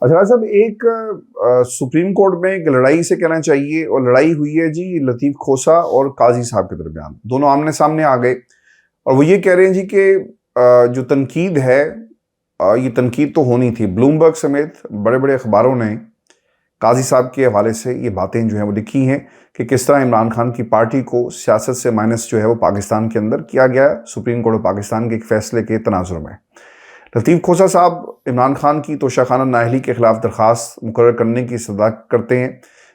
اچھا صاحب، ایک سپریم کورٹ میں ایک لڑائی سے کہنا چاہیے، اور لڑائی ہوئی ہے جی لطیف کھوسہ اور قاضی صاحب کے درمیان. دونوں آمنے سامنے آ گئے اور وہ یہ کہہ رہے ہیں جی کہ جو تنقید ہے، یہ تنقید تو ہونی تھی. بلومبرگ سمیت بڑے بڑے اخباروں نے قاضی صاحب کے حوالے سے یہ باتیں جو ہیں وہ لکھی ہیں کہ کس طرح عمران خان کی پارٹی کو سیاست سے مائنس جو ہے وہ پاکستان کے اندر کیا گیا سپریم کورٹ آف پاکستان کے ایک فیصلے کے تناظر میں. لطیف کھوسہ صاحب عمران خان کی توشیخانہ نااہلی کے خلاف درخواست مقرر کرنے کی صدارت کرتے ہیں،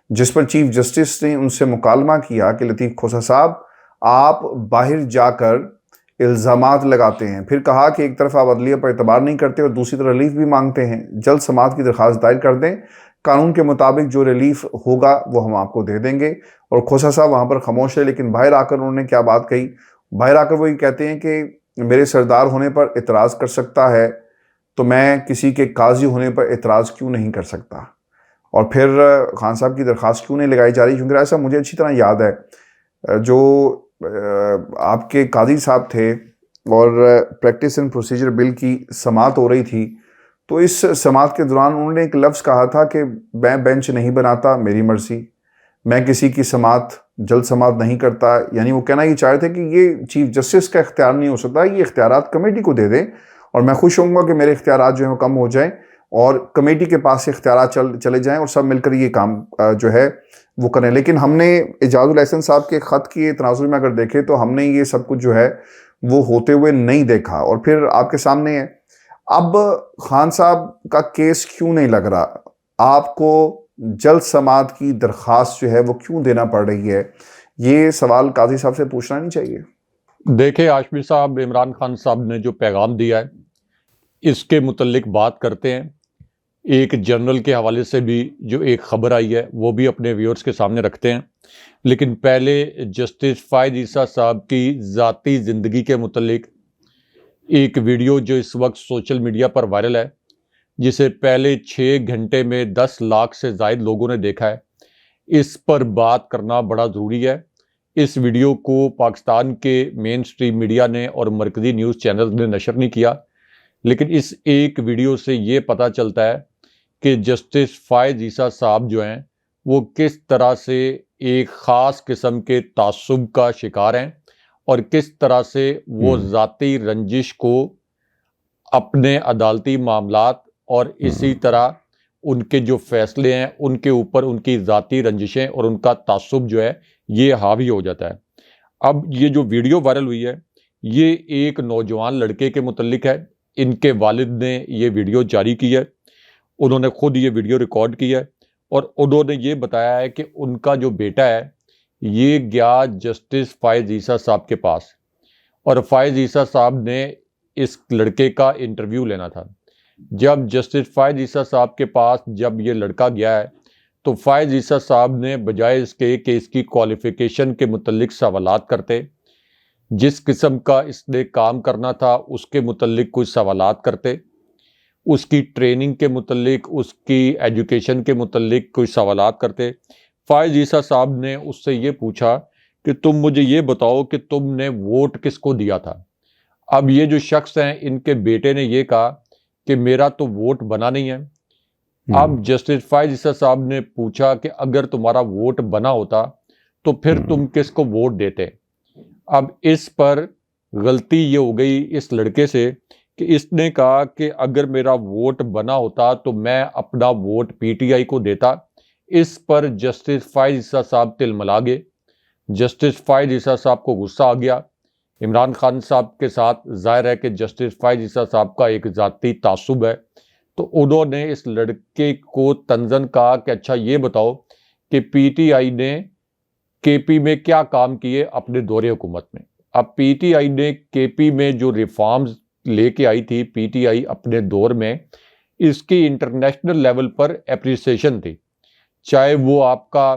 جس پر چیف جسٹس نے ان سے مکالمہ کیا کہ لطیف کھوسہ صاحب آپ باہر جا کر الزامات لگاتے ہیں، پھر کہا کہ ایک طرف آپ عدلیہ پر اعتبار نہیں کرتے اور دوسری طرف ریلیف بھی مانگتے ہیں، جلد سماعت کی درخواست دائر کر دیں، قانون کے مطابق جو ریلیف ہوگا وہ ہم آپ کو دے دیں گے. اور کھوسہ صاحب وہاں پر خاموش رہے، لیکن باہر آ کر انہوں نے کیا بات کہی؟ باہر آ کر وہ یہ کہتے ہیں کہ میرے سردار ہونے پر اعتراض کر سکتا ہے تو میں کسی کے قاضی ہونے پر اعتراض کیوں نہیں کر سکتا. اور پھر خان صاحب کی درخواست کیوں نہیں لگائی جا رہی؟ کیونکہ ایسا مجھے اچھی طرح یاد ہے، جو آپ کے قاضی صاحب تھے اور پریکٹس اینڈ پروسیجر بل کی سماعت ہو رہی تھی، تو اس سماعت کے دوران انہوں نے ایک لفظ کہا تھا کہ میں بینچ نہیں بناتا، میری مرضی، میں کسی کی سماعت جلد سماعت نہیں کرتا. یعنی وہ کہنا یہ چاہ رہے تھے کہ یہ چیف جسٹس کا اختیار نہیں ہو سکتا، یہ اختیارات کمیٹی کو دے دیں، اور میں خوش ہوں گا کہ میرے اختیارات جو ہیں وہ کم ہو جائیں اور کمیٹی کے پاس سے اختیارات چلے جائیں اور سب مل کر یہ کام جو ہے وہ کریں. لیکن ہم نے اعجاز الاحسن صاحب کے خط کی تناظر میں اگر دیکھے تو ہم نے یہ سب کچھ جو ہے وہ ہوتے ہوئے نہیں دیکھا. اور پھر آپ کے سامنے ہے، اب خان صاحب کا کیس کیوں نہیں لگ رہا؟ آپ کو جلد سماعت کی درخواست جو ہے وہ کیوں دینا پڑ رہی ہے؟ یہ سوال قاضی صاحب سے پوچھنا نہیں چاہیے؟ دیکھیں ہاشمی صاحب، عمران خان صاحب نے جو پیغام دیا ہے اس کے متعلق بات کرتے ہیں. ایک جرنل کے حوالے سے بھی جو ایک خبر آئی ہے وہ بھی اپنے ویورز کے سامنے رکھتے ہیں. لیکن پہلے جسٹس فائز عیسیٰ صاحب کی ذاتی زندگی کے متعلق ایک ویڈیو جو اس وقت سوشل میڈیا پر وائرل ہے، جسے پہلے 6 گھنٹے میں 10 لاکھ سے زائد لوگوں نے دیکھا ہے، اس پر بات کرنا بڑا ضروری ہے. اس ویڈیو کو پاکستان کے مین سٹریم میڈیا نے اور مرکزی نیوز چینل نے نشر نہیں کیا، لیکن اس ایک ویڈیو سے یہ پتہ چلتا ہے کہ جسٹس فائز عیسیٰ صاحب جو ہیں وہ کس طرح سے ایک خاص قسم کے تعصب کا شکار ہیں، اور کس طرح سے وہ ذاتی رنجش کو اپنے عدالتی معاملات اور اسی طرح ان کے جو فیصلے ہیں ان کے اوپر ان کی ذاتی رنجشیں اور ان کا تعصب جو ہے یہ حاوی ہو جاتا ہے. اب یہ جو ویڈیو وائرل ہوئی ہے یہ ایک نوجوان لڑکے کے متعلق ہے. ان کے والد نے یہ ویڈیو جاری کی ہے، انہوں نے خود یہ ویڈیو ریکارڈ کی ہے، اور انہوں نے یہ بتایا ہے کہ ان کا جو بیٹا ہے یہ گیا جسٹس فائز عیسیٰ صاحب کے پاس، اور فائز عیسیٰ صاحب نے اس لڑکے کا انٹرویو لینا تھا. جب جسٹس فائز عیسیٰ صاحب کے پاس جب یہ لڑکا گیا ہے تو فائز عیسیٰ صاحب نے بجائے اس کے کہ اس کی کوالیفیکیشن کے متعلق سوالات کرتے، جس قسم کا اس نے کام کرنا تھا اس کے متعلق کچھ سوالات کرتے، اس کی ٹریننگ کے متعلق، اس کی ایجوکیشن کے متعلق کچھ سوالات کرتے. فائز عیسیٰ صاحب نے اس سے یہ پوچھا کہ تم مجھے یہ بتاؤ کہ تم نے ووٹ کس کو دیا تھا. اب یہ جو شخص ہیں ان کے بیٹے نے یہ کہا کہ میرا تو ووٹ بنا نہیں ہے. اب جسٹس فائز عیسیٰ صاحب نے پوچھا کہ اگر تمہارا ووٹ بنا ہوتا تو پھر تم کس کو ووٹ دیتے؟ اب اس پر غلطی یہ ہو گئی اس لڑکے سے کہ اس نے کہا کہ اگر میرا ووٹ بنا ہوتا تو میں اپنا ووٹ پی ٹی آئی کو دیتا. اس پر جسٹس فائز عیسیٰ صاحب تلملا گئے. جسٹس فائز عیسیٰ صاحب کو غصہ آ گیا. عمران خان صاحب کے ساتھ ظاہر ہے کہ جسٹس فائز عیسیٰ صاحب کا ایک ذاتی تعصب ہے، تو انہوں نے اس لڑکے کو طنزاً کہا کہ اچھا یہ بتاؤ کہ پی ٹی آئی نے کے پی میں کیا کام کیے اپنے دور حکومت میں. اب پی ٹی آئی نے کے پی میں جو ریفارمز لے کے آئی تھی پی ٹی آئی اپنے دور میں، اس کی انٹرنیشنل لیول پر اپریسیشن تھی. چاہے وہ آپ کا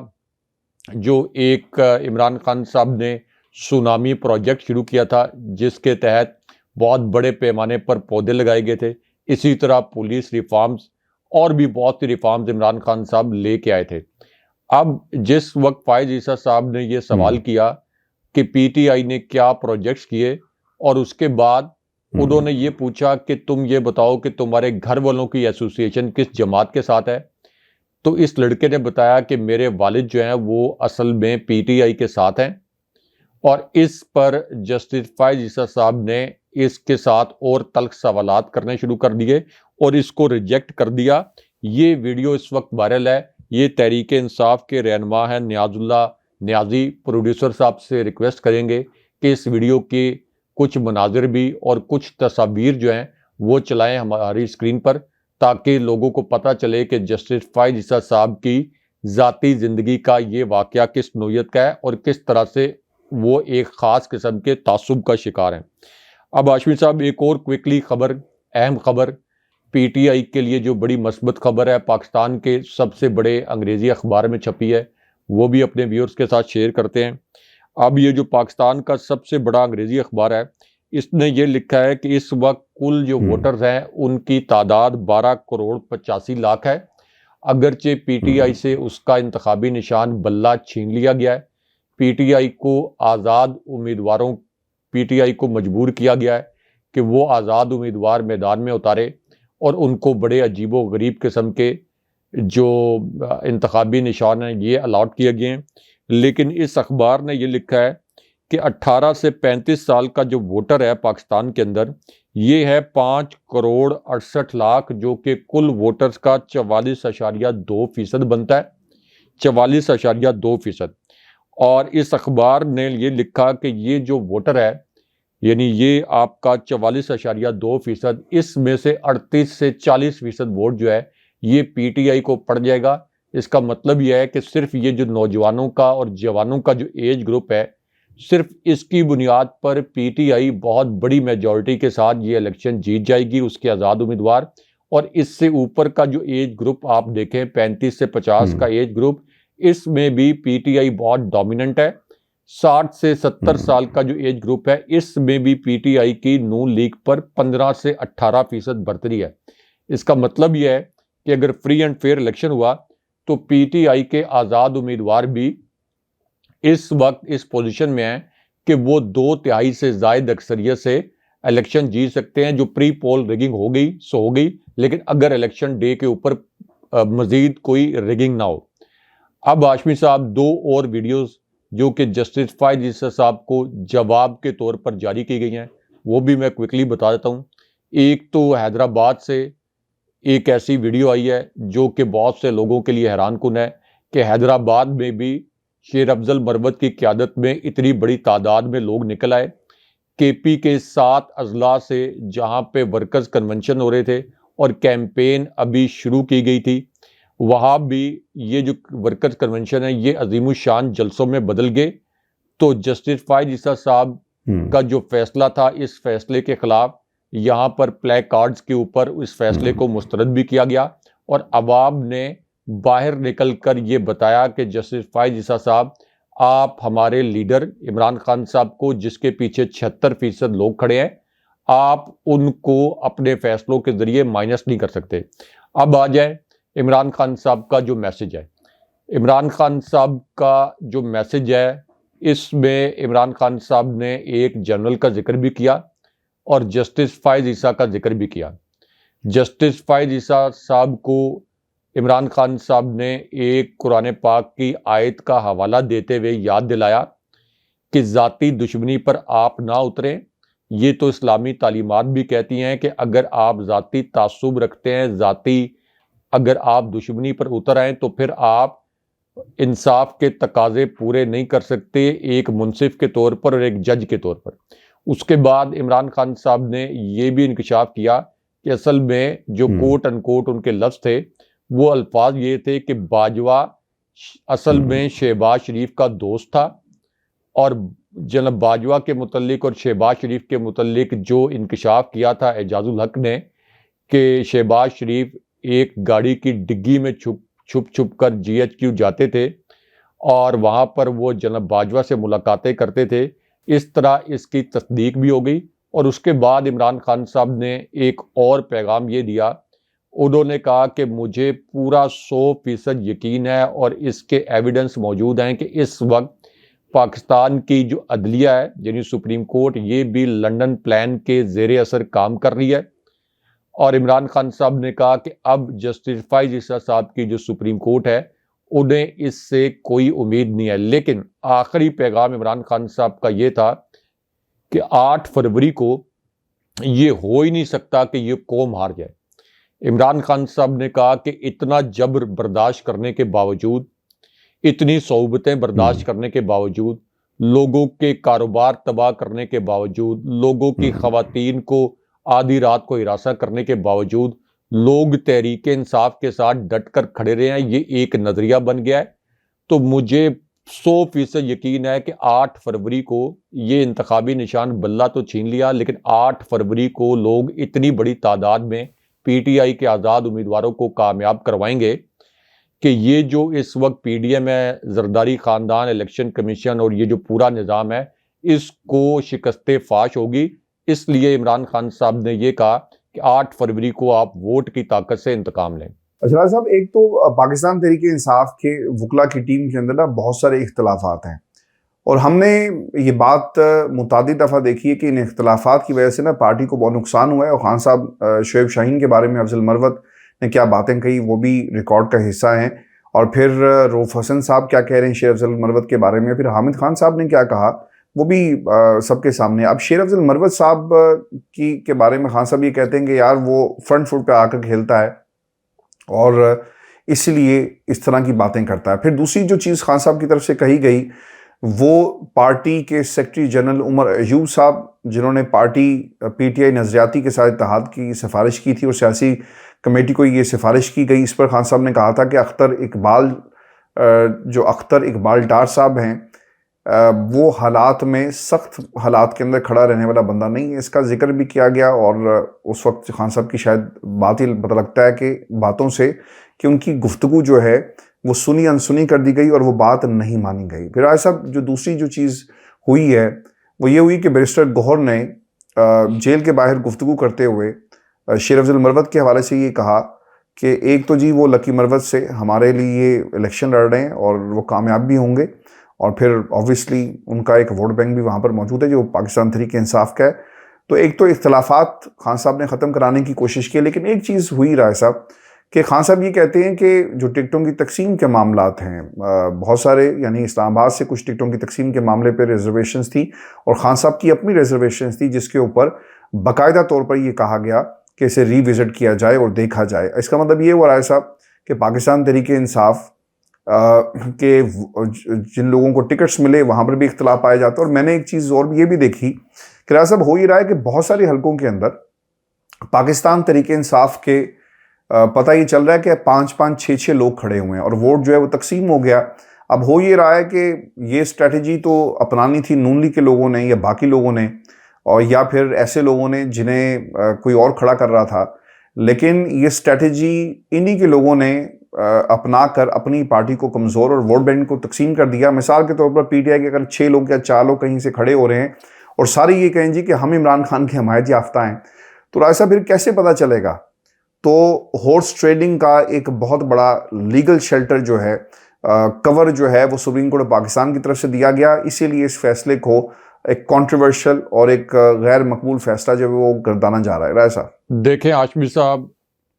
جو ایک عمران خان صاحب نے سونامی پروجیکٹ شروع کیا تھا جس کے تحت بہت بڑے پیمانے پر پودے لگائے گئے تھے، اسی طرح پولیس ریفارمز اور بھی بہت سی ریفارمز عمران خان صاحب لے کے آئے تھے. اب جس وقت فائز عیسیٰ صاحب نے یہ سوال کیا کہ پی ٹی آئی نے کیا پروجیکٹس کیے، اور اس کے بعد انہوں نے یہ پوچھا کہ تم یہ بتاؤ کہ تمہارے گھر والوں کی ایسوسیشن کس جماعت کے ساتھ ہے؟ تو اس لڑکے نے بتایا کہ میرے والد جو ہیں وہ اصل میں پی ٹی آئی کے ساتھ ہیں، اور اس پر جسٹس فائز عیسیٰ صاحب نے اس کے ساتھ اور تلخ سوالات کرنے شروع کر دیے اور اس کو ریجیکٹ کر دیا۔ یہ ویڈیو اس وقت وائرل ہے۔ یہ تحریک انصاف کے رہنما ہیں نیاز اللہ نیازی، پروڈیوسر صاحب سے ریکویسٹ کریں گے کہ اس ویڈیو کے کچھ مناظر بھی اور کچھ تصاویر جو ہیں وہ چلائیں ہماری اسکرین پر، تاکہ لوگوں کو پتہ چلے کہ جسٹس فائز عیسیٰ صاحب کی ذاتی زندگی کا یہ واقعہ کس نوعیت کا ہے اور کس طرح سے وہ ایک خاص قسم کے تعصب کا شکار ہیں۔ اب ہاشمی صاحب ایک اور کوئکلی خبر، اہم خبر پی ٹی آئی کے لیے جو بڑی مثبت خبر ہے، پاکستان کے سب سے بڑے انگریزی اخبار میں چھپی ہے، وہ بھی اپنے ویورز کے ساتھ شیئر کرتے ہیں۔ اب یہ جو پاکستان کا سب سے بڑا انگریزی اخبار ہے، اس نے یہ لکھا ہے کہ اس وقت کل جو ووٹرز ہیں ان کی تعداد 12,85,00,000 ہے، اگرچہ پی ٹی آئی سے اس کا انتخابی نشان بلہ چھین لیا گیا ہے۔ پی ٹی آئی کو آزاد امیدواروں پی ٹی آئی کو مجبور کیا گیا ہے کہ وہ آزاد امیدوار میدان میں اتارے، اور ان کو بڑے عجیب و غریب قسم کے جو انتخابی نشان ہیں یہ الاٹ کیے گئے ہیں۔ لیکن اس اخبار نے یہ لکھا ہے کہ 18 سے 35 سال کا جو ووٹر ہے پاکستان کے اندر، یہ ہے 5,68,00,000، جو کہ کل ووٹرز کا 44.2% بنتا ہے، 44.2%۔ اور اس اخبار نے یہ لکھا کہ یہ جو ووٹر ہے، یعنی یہ آپ کا 44.2%، اس میں سے 38 سے 40% ووٹ جو ہے یہ پی ٹی آئی کو پڑ جائے گا۔ اس کا مطلب یہ ہے کہ صرف یہ جو نوجوانوں کا اور جوانوں کا جو ایج گروپ ہے، صرف اس کی بنیاد پر پی ٹی آئی بہت بڑی میجورٹی کے ساتھ یہ الیکشن جیت جائے گی، اس کے آزاد امیدوار۔ اور اس سے اوپر کا جو ایج گروپ آپ دیکھیں، 35 سے 50 کا ایج گروپ، اس میں بھی پی ٹی آئی بہت ڈومیننٹ ہے۔ 60 سے 70 سال کا جو ایج گروپ ہے، اس میں بھی پی ٹی آئی کی نون لیگ پر 15 سے 18% برتری ہے۔ اس کا مطلب یہ ہے کہ اگر فری اینڈ فیئر الیکشن ہوا تو پی ٹی آئی کے آزاد امیدوار بھی اس وقت اس پوزیشن میں ہیں کہ وہ 2/3 سے زائد اکثریت سے الیکشن جیت سکتے ہیں۔ جو پری پول ریگنگ ہو گئی سو ہو گئی، لیکن اگر الیکشن ڈے کے اوپر مزید کوئی ریگنگ نہ ہو۔ اب ہاشمی صاحب دو اور ویڈیوز جو کہ جسٹس فائز عیسیٰ صاحب کو جواب کے طور پر جاری کی گئی ہیں، وہ بھی میں کوئکلی بتا دیتا ہوں۔ ایک تو حیدرآباد سے ایک ایسی ویڈیو آئی ہے جو کہ بہت سے لوگوں کے لیے حیران کن ہے کہ حیدرآباد میں بھی شیر افضل مروت کی قیادت میں اتنی بڑی تعداد میں لوگ نکل آئے۔ کے پی کے 7 اضلاع سے جہاں پہ ورکرز کنونشن ہو رہے تھے اور کیمپین ابھی شروع کی گئی تھی، وہاں بھی یہ جو ورکرز کنونشن ہے یہ عظیم الشان جلسوں میں بدل گئے۔ تو جسٹس فائز عیسیٰ صاحب کا جو فیصلہ تھا، اس فیصلے کے خلاف یہاں پر پلے کارڈز کے اوپر اس فیصلے کو مسترد بھی کیا گیا، اور عوام نے باہر نکل کر یہ بتایا کہ جسٹس فائز عیسیٰ صاحب، آپ ہمارے لیڈر عمران خان صاحب کو، جس کے پیچھے 76% لوگ کھڑے ہیں، آپ ان کو اپنے فیصلوں کے ذریعے مائنس نہیں کر سکتے۔ اب آ جائیں عمران خان صاحب کا جو میسج ہے۔ عمران خان صاحب کا جو میسج ہے، اس میں عمران خان صاحب نے ایک جنرل کا ذکر بھی کیا اور جسٹس فائز عیسیٰ کا ذکر بھی کیا۔ جسٹس فائز عیسیٰ صاحب کو عمران خان صاحب نے ایک قرآن پاک کی آیت کا حوالہ دیتے ہوئے یاد دلایا کہ ذاتی دشمنی پر آپ نہ اتریں۔ یہ تو اسلامی تعلیمات بھی کہتی ہیں کہ اگر آپ ذاتی تعصب رکھتے ہیں، اگر آپ دشمنی پر اتر آئیں تو پھر آپ انصاف کے تقاضے پورے نہیں کر سکتے، ایک منصف کے طور پر اور ایک جج کے طور پر۔ اس کے بعد عمران خان صاحب نے یہ بھی انکشاف کیا کہ اصل میں جو کوٹ ان کوٹ ان کے لفظ تھے، وہ الفاظ یہ تھے کہ باجوہ اصل میں شہباز شریف کا دوست تھا، اور جناب باجوہ کے متعلق اور شہباز شریف کے متعلق جو انکشاف کیا تھا اعجاز الحق نے کہ شہباز شریف ایک گاڑی کی ڈگی میں چھپ کر جی ایچ کیو جاتے تھے اور وہاں پر وہ جناب باجوہ سے ملاقاتیں کرتے تھے۔ اس طرح اس کی تصدیق بھی ہو گئی، اور اس کے بعد عمران خان صاحب نے ایک اور پیغام یہ دیا۔ انہوں نے کہا کہ مجھے پورا 100% یقین ہے اور اس کے ایویڈنس موجود ہیں کہ اس وقت پاکستان کی جو عدلیہ ہے یعنی سپریم کورٹ یہ بھی لنڈن پلان کے زیر اثر کام کر رہی ہے، اور عمران خان صاحب نے کہا کہ اب جسٹس فائز عیسیٰ صاحب کی جو سپریم کورٹ ہے انہیں اس سے کوئی امید نہیں ہے۔ لیکن آخری پیغام عمران خان صاحب کا یہ تھا کہ 8 فروری کو یہ ہو ہی نہیں سکتا کہ یہ قوم ہار جائے۔ عمران خان صاحب نے کہا کہ اتنا جبر برداشت کرنے کے باوجود، اتنی صعوبتیں برداشت کرنے کے باوجود، لوگوں کے کاروبار تباہ کرنے کے باوجود، لوگوں کی خواتین کو آدھی رات کو ہراساں کرنے کے باوجود لوگ تحریک انصاف کے ساتھ ڈٹ کر کھڑے رہے ہیں، یہ ایک نظریہ بن گیا ہے۔ تو مجھے 100% یقین ہے کہ 8 فروری کو یہ انتخابی نشان بلہ تو چھین لیا، لیکن 8 فروری کو لوگ اتنی بڑی تعداد میں پی ٹی آئی کے آزاد امیدواروں کو کامیاب کروائیں گے کہ یہ جو اس وقت پی ڈی ایم ہے، زرداری خاندان، الیکشن کمیشن اور یہ جو پورا نظام ہے، اس کو شکست فاش ہوگی۔ اس لیے عمران خان صاحب نے یہ کہا کہ 8 فروری کو آپ ووٹ کی طاقت سے انتقام لیں۔ اشرار صاحب، ایک تو پاکستان تحریک انصاف کے وکلا کی ٹیم کے اندر بہت سارے اختلافات ہیں، اور ہم نے یہ بات متعدد دفعہ دیکھی ہے کہ ان اختلافات کی وجہ سے پارٹی کو بہت نقصان ہوا ہے، اور خان صاحب شعیب شاہین کے بارے میں افضل مروت نے کیا باتیں کہی وہ بھی ریکارڈ کا حصہ ہیں، اور پھر روف حسن صاحب کیا کہہ رہے ہیں شیر افضل مروت کے بارے میں، پھر حامد خان صاحب نے کیا کہا وہ بھی سب کے سامنے۔ اب شیر افضل مروت صاحب کے بارے میں خان صاحب یہ کہتے ہیں کہ یار وہ فرنٹ فٹ پہ آ کر کھیلتا ہے اور اس لیے اس طرح کی باتیں کرتا ہے۔ پھر دوسری جو چیز خان صاحب کی طرف سے کہی گئی وہ پارٹی کے سیکرٹری جنرل عمر ایوب صاحب، جنہوں نے پارٹی پی ٹی آئی نظریاتی کے ساتھ اتحاد کی سفارش کی تھی اور سیاسی کمیٹی کو یہ سفارش کی گئی۔ اس پر خان صاحب نے کہا تھا کہ اختر اقبال ڈار صاحب ہیں وہ حالات میں سخت حالات کے اندر کھڑا رہنے والا بندہ نہیں ہے، اس کا ذکر بھی کیا گیا، اور اس وقت خان صاحب کی شاید بات ہی پتہ لگتا ہے کہ باتوں سے کہ ان کی گفتگو جو ہے وہ سنی انسنی کر دی گئی اور وہ بات نہیں مانی گئی۔ پھر آج صاحب جو دوسری جو چیز ہوئی ہے وہ یہ ہوئی کہ بیرسٹر گوہر نے جیل کے باہر گفتگو کرتے ہوئے شیر افضل مروت کے حوالے سے یہ کہا کہ ایک تو جی وہ لکی مروت سے ہمارے لیے الیکشن لڑ رہے ہیں اور وہ کامیاب بھی ہوں گے، اور پھر آبویسلی ان کا ایک ووٹ بینک بھی وہاں پر موجود ہے جو پاکستان تحریک انصاف کا ہے۔ تو ایک تو اختلافات خان صاحب نے ختم کرانے کی کوشش کی، لیکن ایک چیز ہوئی رائے صاحب کہ خان صاحب یہ کہتے ہیں کہ جو ٹکٹوں کی تقسیم کے معاملات ہیں بہت سارے، یعنی اسلام آباد سے کچھ ٹکٹوں کی تقسیم کے معاملے پہ ریزرویشنز تھی اور خان صاحب کی اپنی ریزرویشنز تھی، جس کے اوپر باقاعدہ طور پر یہ کہا گیا کہ اسے ری وزٹ کیا جائے اور دیکھا جائے۔ اس کا مطلب یہ ہوا رائے صاحب کہ پاکستان تحریک انصاف کہ جن لوگوں کو ٹکٹس ملے وہاں پر بھی اختلاف پایا جاتا ہے۔ اور میں نے ایک چیز اور یہ بھی دیکھی کہ رائے صاحب ہو یہ رہا ہے کہ بہت سارے حلقوں کے اندر پاکستان تحریک انصاف کے پتہ یہ چل رہا ہے کہ 5-5 6-6 لوگ کھڑے ہوئے ہیں اور ووٹ جو ہے وہ تقسیم ہو گیا۔ اب ہو یہ رہا ہے کہ یہ اسٹریٹجی تو اپنانی تھی نون لیگ کے لوگوں نے یا باقی لوگوں نے، اور یا پھر ایسے لوگوں نے جنہیں کوئی اور کھڑا کر رہا تھا، لیکن یہ اسٹریٹجی انہی کے لوگوں نے اپنا کر اپنی پارٹی کو کمزور اور ووٹ بینک کو تقسیم کر دیا۔ مثال کے طور پر پی ٹی آئی کے اگر 6 لوگ یا 4 لوگ کہیں سے کھڑے ہو رہے ہیں اور سارے یہ کہیں جی کہ ہم عمران خان کے حمایت یافتہ ہیں، تو ایسا پھر کیسے پتہ چلے گا؟ تو ہارس ٹریڈنگ کا ایک بہت بڑا لیگل شیلٹر جو ہے، کور جو ہے وہ سپریم کورٹ پاکستان کی طرف سے دیا گیا، اسی لیے اس فیصلے کو ایک کنٹروورشل اور ایک غیر مقبول فیصلہ جو ہے وہ گردانا جا رہا ہے۔ رائے صاحب دیکھیں ہاشمی صاحب،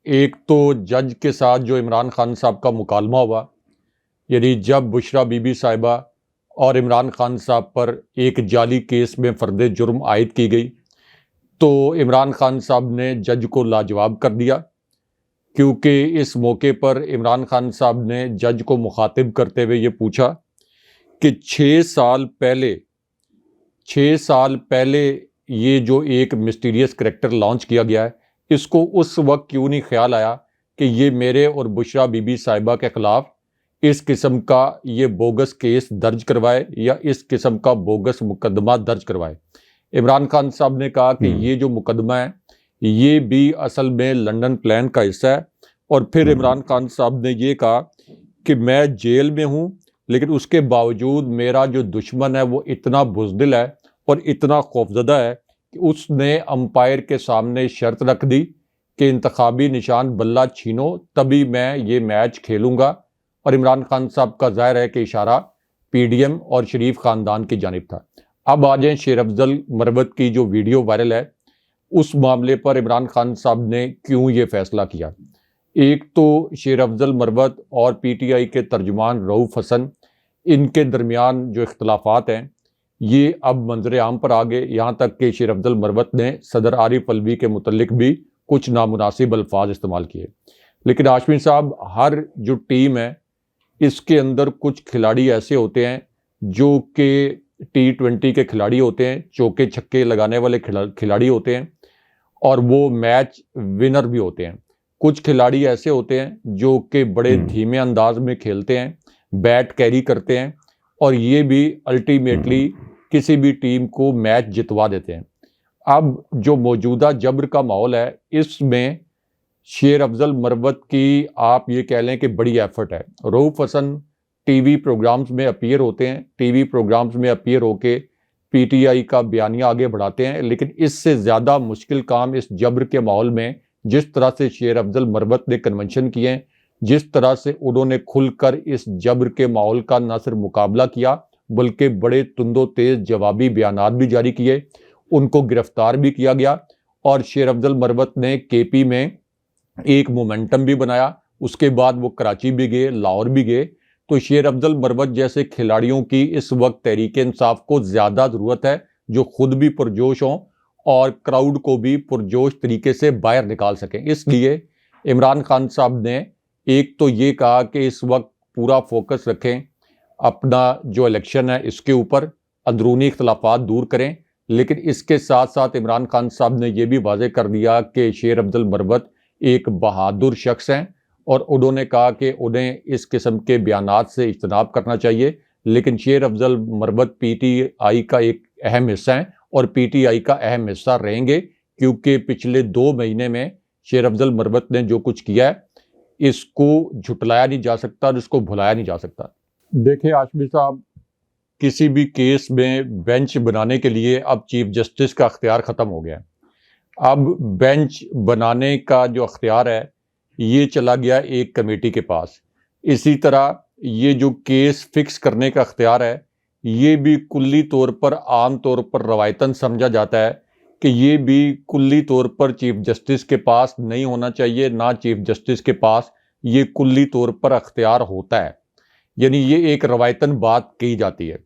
ایک تو جج کے ساتھ جو عمران خان صاحب کا مکالمہ ہوا، یعنی جب بشرا بی بی صاحبہ اور عمران خان صاحب پر ایک جعلی کیس میں فرد جرم عائد کی گئی، تو عمران خان صاحب نے جج کو لاجواب کر دیا، کیونکہ اس موقع پر عمران خان صاحب نے جج کو مخاطب کرتے ہوئے یہ پوچھا کہ 6 سال پہلے یہ جو ایک مسٹیریس کریکٹر لانچ کیا گیا ہے، اس کو اس وقت کیوں نہیں خیال آیا کہ یہ میرے اور بشرا بی بی صاحبہ کے خلاف اس قسم کا یہ بوگس کیس درج کروائے یا اس قسم کا بوگس مقدمہ درج کروائے۔ عمران خان صاحب نے کہا کہ یہ جو مقدمہ ہے یہ بھی اصل میں لنڈن پلان کا حصہ ہے، اور پھر عمران خان صاحب نے یہ کہا کہ میں جیل میں ہوں لیکن اس کے باوجود میرا جو دشمن ہے وہ اتنا بزدل ہے اور اتنا خوفزدہ ہے کہ اس نے امپائر کے سامنے شرط رکھ دی کہ انتخابی نشان بلہ چھینو تبھی میں یہ میچ کھیلوں گا، اور عمران خان صاحب کا ظاہر ہے کہ اشارہ PDM اور شریف خاندان کی جانب تھا۔ اب آ جائیں شیر افضل مروت کی جو ویڈیو وائرل ہے، اس معاملے پر عمران خان صاحب نے کیوں یہ فیصلہ کیا۔ ایک تو شیر افضل مروت اور PTI کے ترجمان رؤف حسن، ان کے درمیان جو اختلافات ہیں یہ اب منظر عام پر آ گئے، یہاں تک کہ شیر افضل مروت نے صدر عارف الوی کے متعلق بھی کچھ نامناسب الفاظ استعمال کیے۔ لیکن ہاشمی صاحب، ہر جو ٹیم ہے اس کے اندر کچھ کھلاڑی ایسے ہوتے ہیں جو کہ T20 کے کھلاڑی ہوتے ہیں، چوکے چھکے لگانے والے کھلاڑی ہوتے ہیں، اور وہ میچ ونر بھی ہوتے ہیں۔ کچھ کھلاڑی ایسے ہوتے ہیں جو کہ بڑے دھیمے انداز میں کھیلتے ہیں، بیٹ کیری کرتے ہیں، اور یہ بھی الٹیمیٹلی کسی بھی ٹیم کو میچ جتوا دیتے ہیں۔ اب جو موجودہ جبر کا ماحول ہے، اس میں شیر افضل مروت کی آپ یہ کہہ لیں کہ بڑی ایفرٹ ہے۔ رؤف حسن ٹی وی پروگرامز میں اپیئر ہوتے ہیں، ٹی وی پروگرامز میں اپیئر ہو کے PTI کا بیانیہ آگے بڑھاتے ہیں، لیکن اس سے زیادہ مشکل کام اس جبر کے ماحول میں جس طرح سے شیر افضل مروت نے کنونشن کیے ہیں، جس طرح سے انہوں نے کھل کر اس جبر کے ماحول کا نہ صرف مقابلہ کیا بلکہ بڑے تند و تیز جوابی بیانات بھی جاری کیے، ان کو گرفتار بھی کیا گیا، اور شیر افضل مروت نے KP میں ایک مومنٹم بھی بنایا۔ اس کے بعد وہ کراچی بھی گئے، لاہور بھی گئے۔ تو شیر افضل مروت جیسے کھلاڑیوں کی اس وقت تحریک انصاف کو زیادہ ضرورت ہے، جو خود بھی پرجوش ہوں اور کراؤڈ کو بھی پرجوش طریقے سے باہر نکال سکیں۔ اس لیے عمران خان صاحب نے ایک تو یہ کہا کہ اس وقت پورا فوکس رکھیں اپنا جو الیکشن ہے اس کے اوپر، اندرونی اختلافات دور کریں، لیکن اس کے ساتھ ساتھ عمران خان صاحب نے یہ بھی واضح کر دیا کہ شیر افضل مروت ایک بہادر شخص ہیں، اور انہوں نے کہا کہ انہیں اس قسم کے بیانات سے اجتناب کرنا چاہیے، لیکن شیر افضل مروت PTI کا ایک اہم حصہ ہیں اور PTI کا اہم حصہ رہیں گے، کیونکہ پچھلے 2 مہینے میں شیر افضل مروت نے جو کچھ کیا ہے اس کو جھٹلایا نہیں جا سکتا اور اس کو بھلایا نہیں جا سکتا۔ دیکھیں ہاشمی صاحب، کسی بھی کیس میں بینچ بنانے کے لیے اب چیف جسٹس کا اختیار ختم ہو گیا ہے۔ اب بینچ بنانے کا جو اختیار ہے یہ چلا گیا ایک کمیٹی کے پاس۔ اسی طرح یہ جو کیس فکس کرنے کا اختیار ہے یہ بھی کلی طور پر عام طور پر روایتاً سمجھا جاتا ہے کہ یہ بھی کلی طور پر چیف جسٹس کے پاس نہیں ہونا چاہیے، نہ چیف جسٹس کے پاس یہ کلی طور پر اختیار ہوتا ہے، یعنی یہ ایک روایتاً بات کی جاتی ہے۔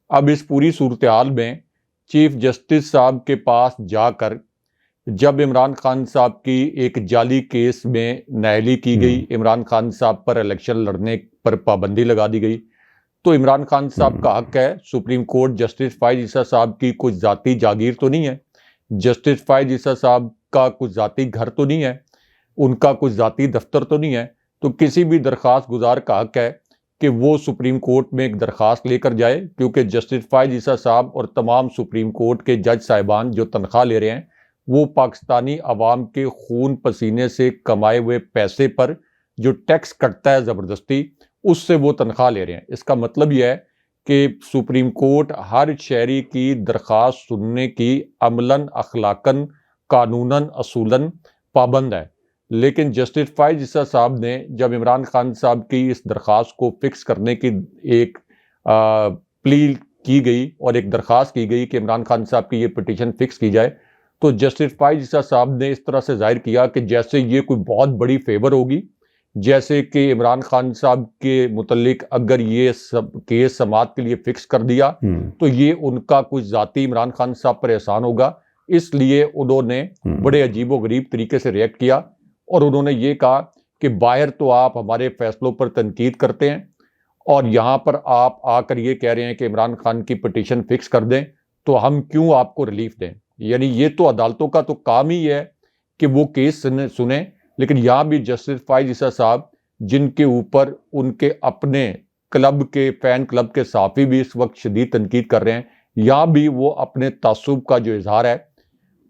اب اس پوری صورتحال میں چیف جسٹس صاحب کے پاس جا کر جب عمران خان صاحب کی ایک جعلی کیس میں نااہلی کی گئی، عمران خان صاحب پر الیکشن لڑنے پر پابندی لگا دی گئی، تو عمران خان صاحب کا حق ہے، سپریم کورٹ جسٹس فائز عیسیٰ صاحب کی کوئی ذاتی جاگیر تو نہیں ہے، جسٹس فائز عیسیٰ صاحب کا کوئی ذاتی گھر تو نہیں ہے، ان کا کوئی ذاتی دفتر تو نہیں ہے، تو کسی بھی درخواست گزار کا حق ہے کہ وہ سپریم کورٹ میں ایک درخواست لے کر جائے، کیونکہ جسٹس فائز عیسیٰ صاحب اور تمام سپریم کورٹ کے جج صاحبان جو تنخواہ لے رہے ہیں وہ پاکستانی عوام کے خون پسینے سے کمائے ہوئے پیسے پر جو ٹیکس کٹتا ہے زبردستی، اس سے وہ تنخواہ لے رہے ہیں۔ اس کا مطلب یہ ہے کہ سپریم کورٹ ہر شہری کی درخواست سننے کی عملاً، اخلاقاً، قانوناً، اصولاً پابند ہے، لیکن جسٹس فائز عیسیٰ صاحب نے جب عمران خان صاحب کی اس درخواست کو فکس کرنے کی ایک پلیل کی گئی اور ایک درخواست کی گئی کہ عمران خان صاحب کی یہ پٹیشن فکس کی جائے، تو جسٹس فائز عیسیٰ صاحب نے اس طرح سے ظاہر کیا کہ جیسے یہ کوئی بہت بڑی فیور ہوگی، جیسے کہ عمران خان صاحب کے متعلق اگر یہ کیس سماعت کے لیے فکس کر دیا تو یہ ان کا کوئی ذاتی عمران خان صاحب پر احسان ہوگا۔ اس لیے انہوں نے بڑے عجیب و غریب طریقے سے ریئیکٹ کیا اور انہوں نے یہ کہا کہ باہر تو آپ ہمارے فیصلوں پر تنقید کرتے ہیں اور یہاں پر آپ آ کر یہ کہہ رہے ہیں کہ عمران خان کی پٹیشن فکس کر دیں، تو ہم کیوں آپ کو ریلیف دیں؟ یعنی یہ تو عدالتوں کا تو کام ہی ہے کہ وہ کیس سنیں، لیکن یہاں بھی جسٹس فائز عیسیٰ صاحب جن کے اوپر ان کے اپنے کلب کے فین کلب کے صحافی بھی اس وقت شدید تنقید کر رہے ہیں، یہاں بھی وہ اپنے تعصب کا جو اظہار ہے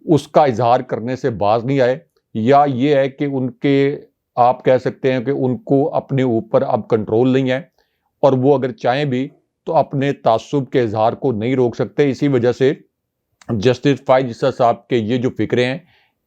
اس کا اظہار کرنے سے باز نہیں آئے، یا یہ ہے کہ ان کے آپ کہہ سکتے ہیں کہ ان کو اپنے اوپر اب کنٹرول نہیں ہے اور وہ اگر چاہیں بھی تو اپنے تعصب کے اظہار کو نہیں روک سکتے۔ اسی وجہ سے جسٹس فائز عیسیٰ صاحب کے یہ جو فکرے ہیں